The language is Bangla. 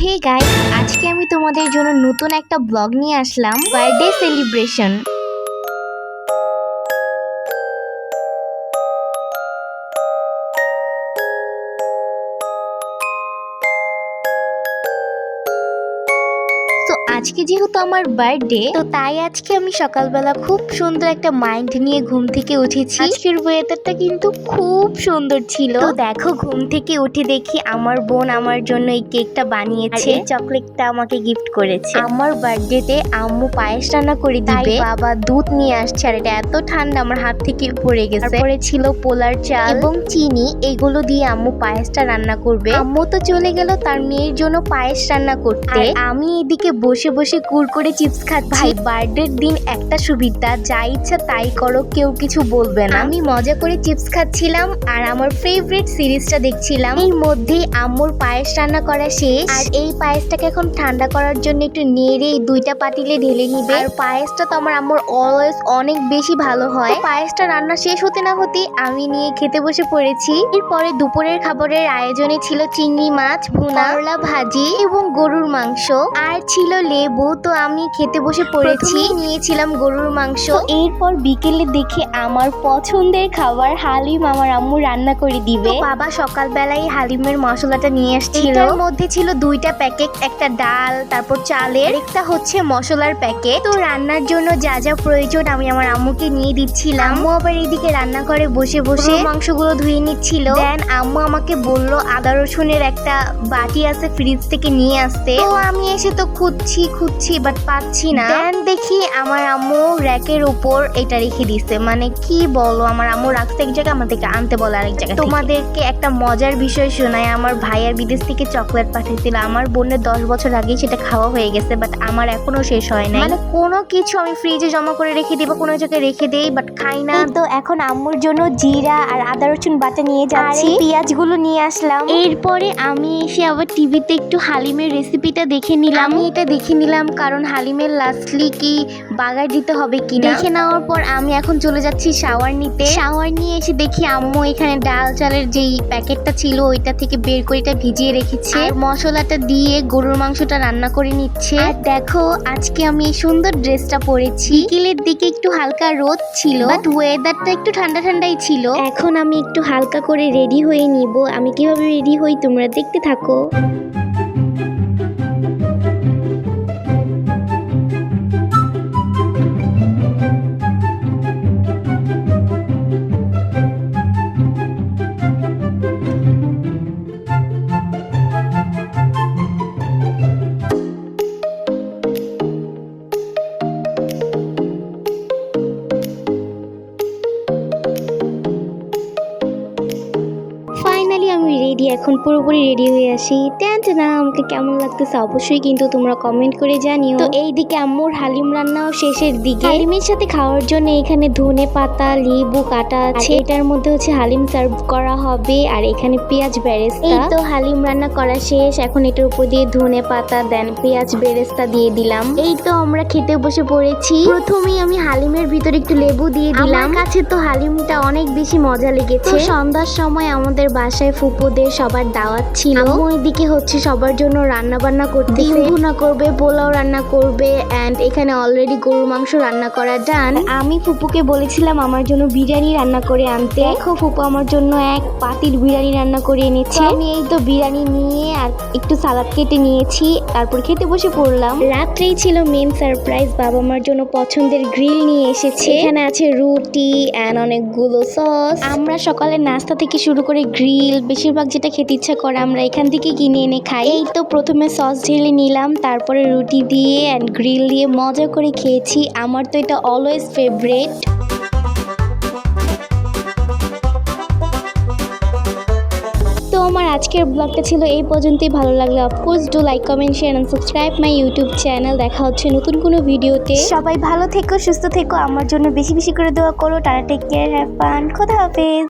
হে গাইস, আজকে আমি তোমাদের জন্য নতুন একটা ব্লগ নিয়ে আসলাম, বার্থডে সেলিব্রেশন। তো আজকে যেহেতু আমার বার্থডে, তো তাই আজকে আমি সকালবেলা খুব সুন্দর একটা মাইন্ড নিয়ে ঘুম থেকে উঠেছি। আজকের ওয়েদারটা কিন্তু খুব সুন্দর ছিল। তো দেখো, ঘুম থেকে উঠে দেখি আমার বোন আমার জন্য এই কেকটা বানিয়েছে, চকলেটটা আমাকে গিফট করেছে। আমার বার্থডেতে আম্মু পায়েস রান্না করে দিবে, বাবা দুধ নিয়ে আসছে, আর এটা এত ঠান্ডা আমার হাত থেকে পড়ে গেছে। তারপরে ছিল পোলার চাল এবং চিনি, এগুলো দিয়ে আম্মু পায়েসটা রান্না করবে। আম্মু তো চলে গেল তার মেয়ের জন্য পায়েস রান্না করতে, আমি এদিকে বসে বসে কুরকুরে চিপস খাচ্ছি। ভাই, বার্থডের দিন একটা সুবিধা, যা ইচ্ছা তাই করো, কেউ কিছু বলবে না। আমি মজা করে চিপস খাচ্ছিলাম আর আমার ফেভারিট সিরিজটা দেখছিলাম। এর মধ্যেই আম্মুর পায়েস রান্না করা শেষ, আর এই পায়েসটাকে এখন ঠান্ডা করার জন্য একটু নেড়ে দুইটা পাতিলে ঢেলে নিবে। আর পায়েসটা তো আমার আম্মুর অলওয়েজ অনেক বেশি ভালো হয়। পায়েসটা রান্না শেষ হতে না হতে আমি নিয়ে খেতে বসে পড়েছি। এরপরে দুপুরের খাবারের আয়োজনে ছিল চিংড়ি মাছ ভুনা, করলা ভাজি এবং গরুর মাংস, আর ছিল লেবু। তো আমি খেতে বসে পড়েছি, নিয়েছিলাম গরুর মাংস। এরপর বিকেলে দেখে আমার পছন্দের খাবার হালিম আমার আম্মু রান্না করে দিবে। বাবা সকালবেলায় হালিমের মশলাটা নিয়ে আসছিল, এর মধ্যে ছিল দুইটা প্যাকেট, একটা ডাল, তারপর চালের, একটা হচ্ছে মশলার প্যাকেট। তো রান্নার জন্য যা যা প্রয়োজন আমি আমার আম্মুকে নিয়ে দিচ্ছিলাম। আম্মু আবার এইদিকে রান্না করে বসে বসে মাংসগুলো ধুয়ে নিচ্ছিল। দেন আম্মু আমাকে বলল আদা রসুনের একটা বাটি আছে ফ্রিজ থেকে নিয়ে আসতে। তো আমি এসে তো খুঁজছি বাট পাচ্ছি না। দেন দেখি আমার আম্মু র্যাকের উপর এটা রেখে দিছে। মানে কি বলো, আমার আম্মু রাখছে এক জায়গায়, আমাদেরকে আনতে বলে আরেক জায়গায়। তোমাদেরকে একটা মজার বিষয় শোনায়, আমার ভাইয়ার বিদেশ থেকে চকলেট পাঠিয়েছিল। আমার বোনের 10 বছর আগেই সেটা খাওয়া হয়ে গেছে, বাট আমার এখনো শেষ হয় নাই। মানে কোনো কিছু আমি ফ্রিজে জমা করে রেখে দিব, কোনো জায়গায় রেখে দেই, বাট খাই না। তো এখন আম্মুর জন্য জিরা আর আদা রসুন বাটা নিয়ে যাচ্ছি, পেঁয়াজগুলো নিয়ে আসলাম। এরপরে আমি এসে আবার টিভিতে একটু হালিমের রেসিপিটা দেখে নিলাম। আমি এটা দেখে নিলাম কারণ হালিমের লাস্টলি কি বাগার দিতে হবে কিনা। দেখে নেওয়ার পর আমি এখন চলে যাচ্ছি শাওয়ার নিতে। শাওয়ার নিয়ে এসে দেখি আম্মু এখানে ডাল চালের যেই প্যাকেটটা ছিল ওইটা থেকে বের করে এটা ভিজিয়ে রেখেছে, আর মশলাটা দিয়ে গরুর মাংসটা রান্না করে নিচ্ছে। আর দেখো, আজকে আমি এই সুন্দর ড্রেসটা পরেছি। বিকেলের দিকে একটু হালকা রোদ ছিল, বাট ওয়েদারটা একটু ঠান্ডা ঠান্ডাই ছিল। এখন আমি একটু হালকা করে রেডি হয়ে নিব। আমি কিভাবে রেডি হই তোমরা দেখতে থাকো। আমি রেডি, এখন পুরোপুরি রেডি হয়ে আসি। না আমাকে কেমন লাগতেছে অবশ্যই কিন্তু তোমরা কমেন্ট করে জানিও। তো এইদিকে আম্মুর হালিম রান্নাও শেষের দিকে। হালিমের সাথে খাওয়ার জন্য এখানে ধনে পাতা লেবু কাটা আছে, এটার মধ্যে হচ্ছে হালিম সার্ভ করা হবে, আর এখানে পেঁয়াজ বেরেস্তা। এই তো হালিম রান্না করা শেষ, এখন এটার উপর দিয়ে ধনে পাতা দেন পেঁয়াজ বেরেস্তা দিয়ে দিলাম। এই তো আমরা খেতে বসে পড়েছি। প্রথমেই আমি হালিমের ভিতরে একটু লেবু দিয়ে দিলাম। আমার কাছে তো হালিমটা অনেক বেশি মজা লেগেছে। সন্ধ্যার সময় আমাদের বাসায় ফুপুদের সবার দাওয়াত ছিল। আম্মু এদিকে হচ্ছে সবার জন্য রান্না বান্না করতে, ডিম ভুনা করবে, পোলাও রান্না করবে, এন্ড এখানে অলরেডি গরুর মাংস রান্না করা ডান। আমি ফুপুকে বলেছিলাম আমার জন্য বিরিয়ানি রান্না করে আনতে। দেখো ফুপু আমার জন্য এক পাতিল বিরিয়ানি রান্না করে এনেছে। আমি এই তো বিরিয়ানি নিয়ে আর একটু সালাদ কেটে নিয়েছি, তারপর খেতে বসে পড়লাম। রাত্রেই ছিল মেন সারপ্রাইজ, বাবা মার জন্য পছন্দের গ্রিল নিয়ে এসেছে। এখানে আছে রুটি এন্ড অনেকগুলো সস। আমরা সকালে নাস্তা থেকে শুরু করে গ্রিল, বেশিরভাগ যেটা খেতে ইচ্ছা করে আমরা এখান থেকে কিনে এনে খাই। এই তো প্রথমে সস ঢেলে নিলাম, তারপরে রুটি দিয়ে এন্ড গ্রিল দিয়ে মজা করে খেয়েছি। আমার তো এটা অলওয়েজ ফেভারিট। তো আমার আজকের ব্লগটা ছিল এই পর্যন্তই। ভালো লাগলে of course do like comment share and subscribe my YouTube channel. দেখা হচ্ছে নতুন কোনো ভিডিওতে। সবাই ভালো থেকো, সুস্থ থেকো, আমার জন্য বেশি বেশি করে দোয়া করো। Tata, take care, have fun, খোদা হাফেজ।